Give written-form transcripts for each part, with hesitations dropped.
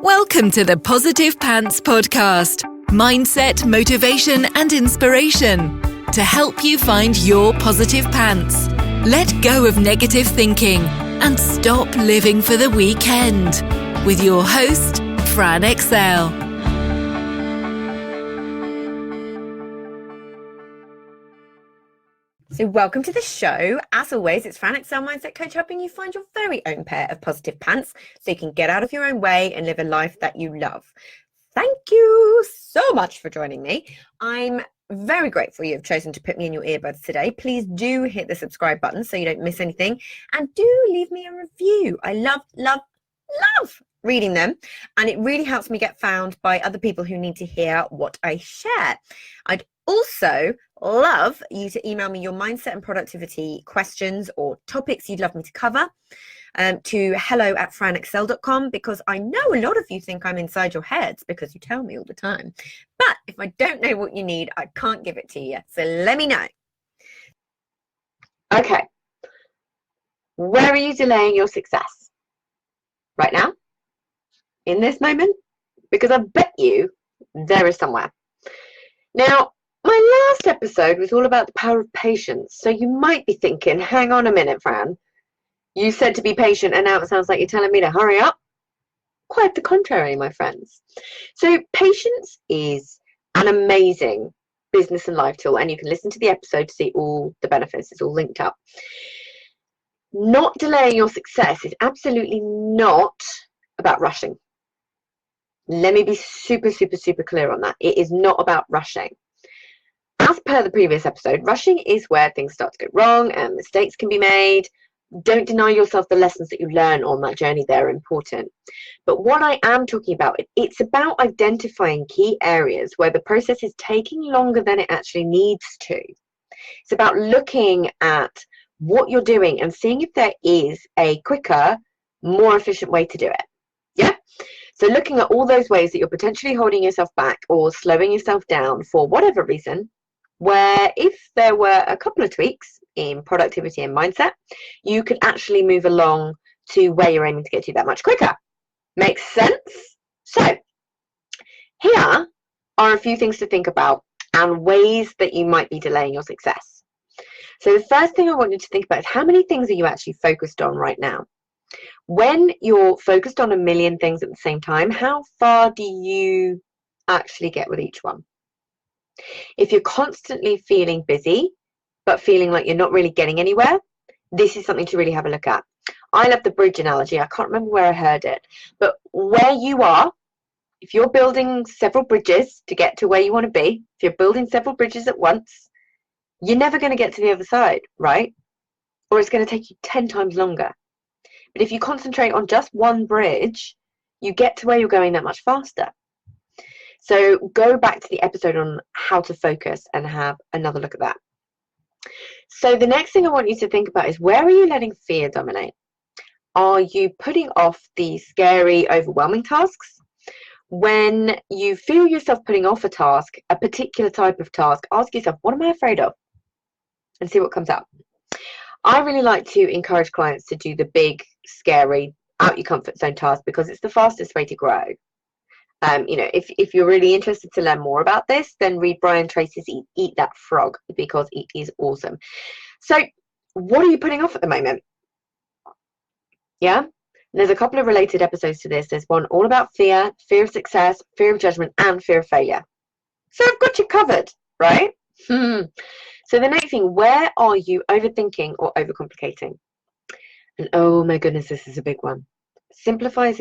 Welcome to the Positive Pants Podcast. Mindset, motivation, and inspiration to help you find your positive pants. Let go of negative thinking and stop living for the weekend. With your host, Fran Excel. So welcome to the show. As always, it's Fran Excel Mindset Coach, helping you find your very own pair of positive pants so you can get out of your own way and live a life that you love. Thank you so much for joining me. I'm very grateful you've chosen to put me in your earbuds today. Please do hit the subscribe button so you don't miss anything, and do leave me a review. I love reading them, and it really helps me get found by other people who need to hear what I share. I'd also love you to email me your mindset and productivity questions or topics you'd love me to cover to hello@franexcel.com, because I know a lot of you think I'm inside your heads because you tell me all the time. But if I don't know what you need, I can't give it to you. So let me know. Okay. Where are you delaying your success? Right now? In this moment? Because I bet you there is somewhere. Now, my last episode was all about the power of patience. So you might be thinking, hang on a minute, Fran. You said to be patient, and now it sounds like you're telling me to hurry up. Quite the contrary, my friends. So patience is an amazing business and life tool, and you can listen to the episode to see all the benefits. It's all linked up. Not delaying your success is absolutely not about rushing. Let me be super clear on that. It is not about rushing. As per the previous episode, rushing is where things start to go wrong and mistakes can be made. Don't deny yourself the lessons that you learn on that journey. They're important. But what I am talking about, it's about identifying key areas where the process is taking longer than it actually needs to. It's about looking at what you're doing and seeing if there is a quicker, more efficient way to do it. Yeah? So looking at all those ways that you're potentially holding yourself back or slowing yourself down for whatever reason, where if there were a couple of tweaks in productivity and mindset, you could actually move along to where you're aiming to get to that much quicker. Makes sense? So here are a few things to think about and ways that you might be delaying your success. So the first thing I want you to think about is, how many things are you actually focused on right now? When you're focused on a million things at the same time, how far do you actually get with each one? If you're constantly feeling busy, but feeling like you're not really getting anywhere, this is something to really have a look at. I love the bridge analogy. I can't remember where I heard it, but where you are, if you're building several bridges to get to where you want to be, if you're building several bridges at once, you're never going to get to the other side, right? Or it's going to take you 10 times longer. But if you concentrate on just one bridge, you get to where you're going that much faster. So go back to the episode on how to focus and have another look at that. So the next thing I want you to think about is, where are you letting fear dominate? Are you putting off the scary, overwhelming tasks? When you feel yourself putting off a task, a particular type of task, ask yourself, what am I afraid of? And see what comes up. I really like to encourage clients to do the big, scary, out your comfort zone task, because it's the fastest way to grow. If you're really interested to learn more about this, then read Brian Tracy's Eat That Frog, because it is awesome. So what are you putting off at the moment? Yeah? There's a couple of related episodes to this. There's one all about fear of success, fear of judgment, and fear of failure. So I've got you covered, right? So the next thing, where are you overthinking or overcomplicating? And oh my goodness, this is a big one. Simplify.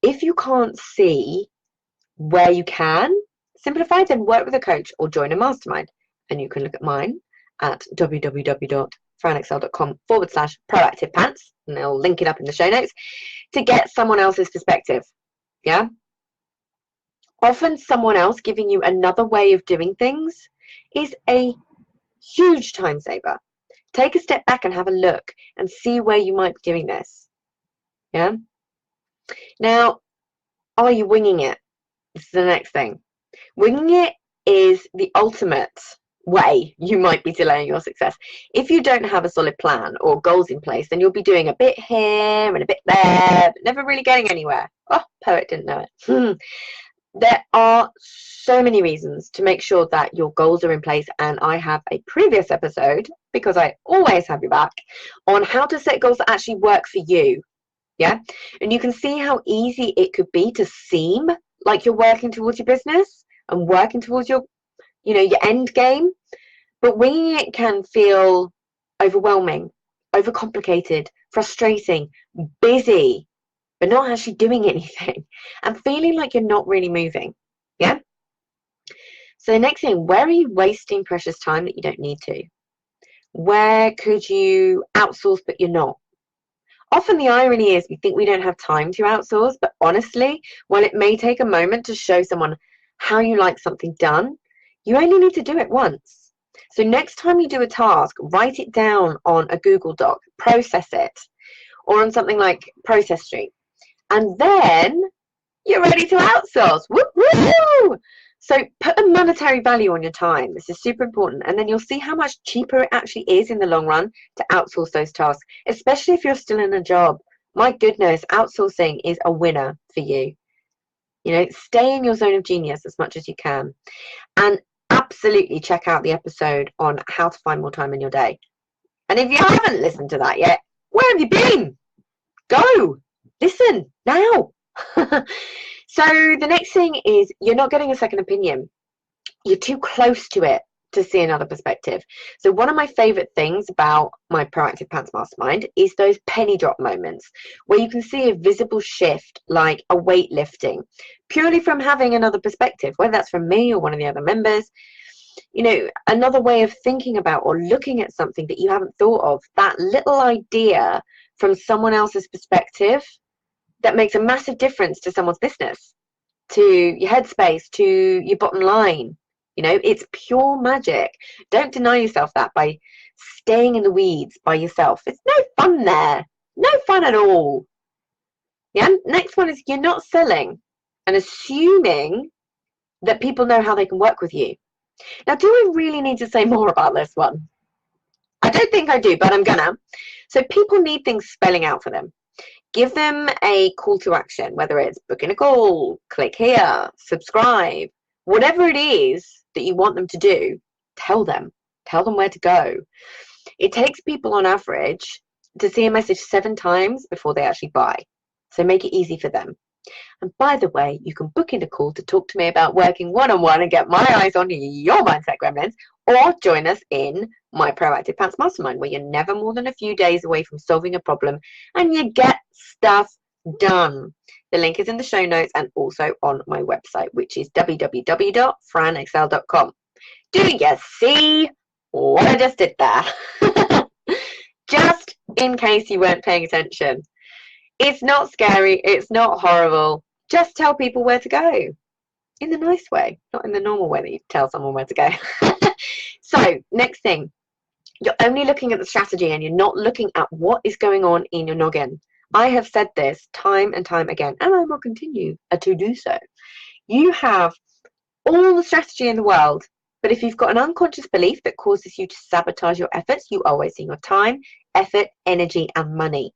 If you can't see where you can simplify, then work with a coach or join a mastermind. And you can look at mine at www.franexcel.com/proactive pants, and I'll link it up in the show notes, to get someone else's perspective. Yeah. Often someone else giving you another way of doing things is a huge time saver. Take a step back and have a look and see where you might be doing this. Yeah. Now, are you winging it? This is the next thing. Winging it is the ultimate way you might be delaying your success. If you don't have a solid plan or goals in place, then you'll be doing a bit here and a bit there, but never really getting anywhere. Oh, poet didn't know it. There are so many reasons to make sure that your goals are in place, and I have a previous episode, because I always have you back, on how to set goals that actually work for you. Yeah, and you can see how easy it could be to seem like you're working towards your business and working towards your end game, but when it can feel overwhelming, overcomplicated, frustrating, busy, but not actually doing anything, and feeling like you're not really moving. Yeah. So the next thing, where are you wasting precious time that you don't need to? Where could you outsource but you're not? Often the irony is we think we don't have time to outsource, but honestly, while it may take a moment to show someone how you like something done, you only need to do it once. So next time you do a task, write it down on a Google Doc, process it, or on something like Process Street, and then you're ready to outsource. Woo-hoo! So put a monetary value on your time. This is super important. And then you'll see how much cheaper it actually is in the long run to outsource those tasks, especially if you're still in a job. My goodness, outsourcing is a winner for you. Stay in your zone of genius as much as you can. And absolutely check out the episode on how to find more time in your day. And if you haven't listened to that yet, where have you been? Go, listen now. So the next thing is you're not getting a second opinion. You're too close to it to see another perspective. So one of my favorite things about my Proactive Pants Mastermind is those penny drop moments where you can see a visible shift, like a weight lifting, purely from having another perspective, whether that's from me or one of the other members. Another way of thinking about or looking at something that you haven't thought of, that little idea from someone else's perspective that makes a massive difference to someone's business, to your headspace, to your bottom line. It's pure magic. Don't deny yourself that by staying in the weeds by yourself. It's no fun there. No fun at all. Yeah. Next one is you're not selling and assuming that people know how they can work with you. Now, do I really need to say more about this one? I don't think I do, but I'm gonna. So people need things spelling out for them. Give them a call to action, whether it's booking a call, click here, subscribe, whatever it is that you want them to do, tell them where to go. It takes people on average to see a message 7 times before they actually buy. So make it easy for them. And by the way, you can book in a call to talk to me about working one-on-one and get my eyes on your mindset gremlins, or join us in my Proactive Pants Mastermind, where you're never more than a few days away from solving a problem and you get stuff done. The link is in the show notes and also on my website, which is www.franexcel.com. Do you see what I just did there? Just in case you weren't paying attention. It's not scary. It's not horrible. Just tell people where to go in the nice way, not in the normal way that you tell someone where to go. So next thing, you're only looking at the strategy and you're not looking at what is going on in your noggin. I have said this time and time again, and I will continue to do so. You have all the strategy in the world, but if you've got an unconscious belief that causes you to sabotage your efforts, you are wasting your time, effort, energy, and money.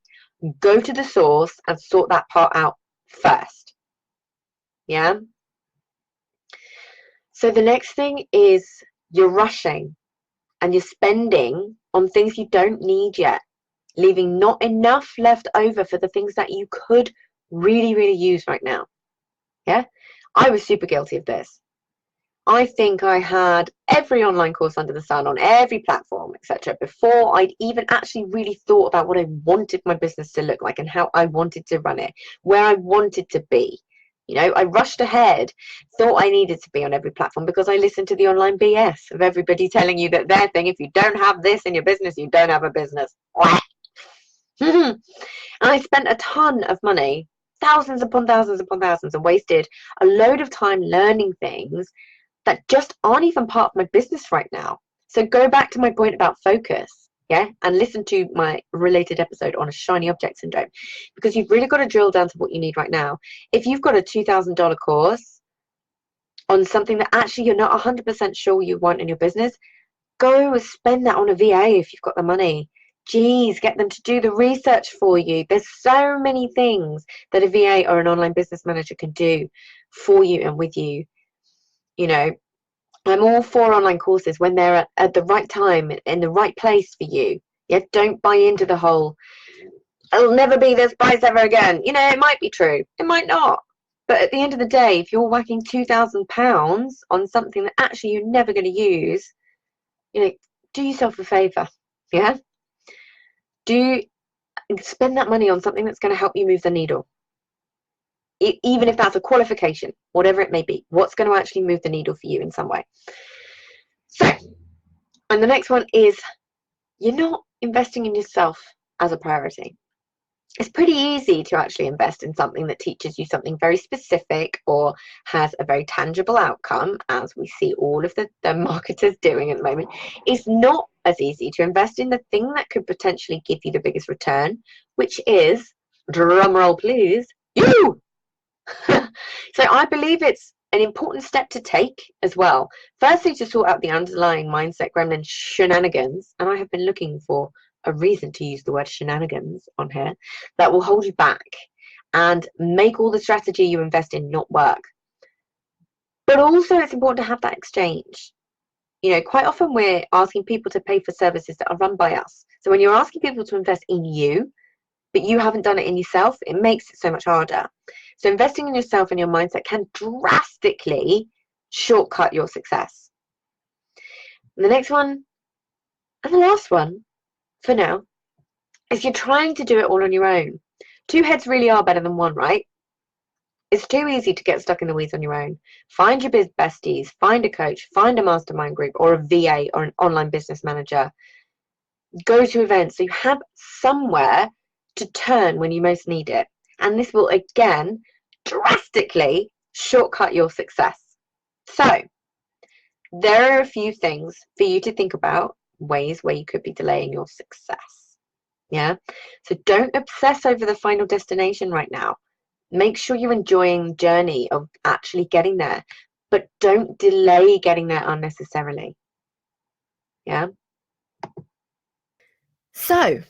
Go to the source and sort that part out first. Yeah. So the next thing is you're rushing and you're spending on things you don't need yet, leaving not enough left over for the things that you could really, really use right now. Yeah. I was super guilty of this. I think I had every online course under the sun on every platform, etc., before I'd even actually really thought about what I wanted my business to look like and how I wanted to run it, where I wanted to be. I rushed ahead, thought I needed to be on every platform because I listened to the online BS of everybody telling you that their thing, if you don't have this in your business, you don't have a business. And I spent a ton of money, thousands upon thousands upon thousands, and wasted a load of time learning things that just aren't even part of my business right now. So go back to my point about focus, yeah, and listen to my related episode on a shiny object syndrome, because you've really got to drill down to what you need right now. If you've got a $2,000 course on something that actually you're not 100% sure you want in your business, go and spend that on a VA if you've got the money. Geez, get them to do the research for you. There's so many things that a VA or an online business manager can do for you and with you. You know, I'm all for online courses when they're at the right time, in the right place for you. Yeah, don't buy into the whole, it'll never be this price ever again. You know, it might be true. It might not. But at the end of the day, if you're whacking £2,000 on something that actually you're never going to use, you know, do yourself a favour. Yeah? Spend that money on something that's going to help you move the needle. Even if that's a qualification, whatever it may be, what's going to actually move the needle for you in some way. So, and the next one is, you're not investing in yourself as a priority. It's pretty easy to actually invest in something that teaches you something very specific or has a very tangible outcome, as we see all of the marketers doing at the moment. It's not as easy to invest in the thing that could potentially give you the biggest return, which is, drum roll please, you! So I believe it's an important step to take as well. Firstly, to sort out the underlying mindset gremlin shenanigans, and I have been looking for a reason to use the word shenanigans on here, that will hold you back and make all the strategy you invest in not work. But also it's important to have that exchange. You know, quite often we're asking people to pay for services that are run by us. So when you're asking people to invest in you, but you haven't done it in yourself, it makes it so much harder. So investing in yourself and your mindset can drastically shortcut your success. And the next one, and the last one for now, is you're trying to do it all on your own. Two heads really are better than one, right? It's too easy to get stuck in the weeds on your own. Find your biz besties, find a coach, find a mastermind group or a VA or an online business manager. Go to events so you have somewhere to turn when you most need it. And this will again drastically shortcut your success. So there are a few things for you to think about, ways where you could be delaying your success. Yeah. So don't obsess over the final destination right now. Make sure you're enjoying the journey of actually getting there, but don't delay getting there unnecessarily. Yeah. So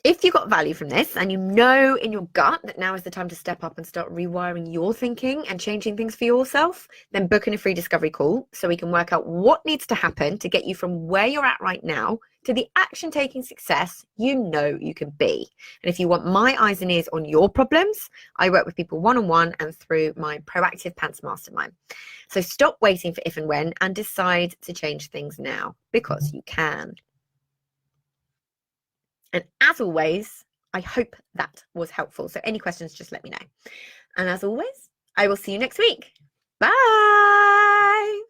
if you got value from this and you know in your gut that now is the time to step up and start rewiring your thinking and changing things for yourself, then book in a free discovery call so we can work out what needs to happen to get you from where you're at right now to the action-taking success you know you can be. And if you want my eyes and ears on your problems, I work with people one-on-one and through my Proactive Pants Mastermind. So stop waiting for if and when and decide to change things now, because you can. And as always, I hope that was helpful. So any questions, just let me know. And as always, I will see you next week. Bye.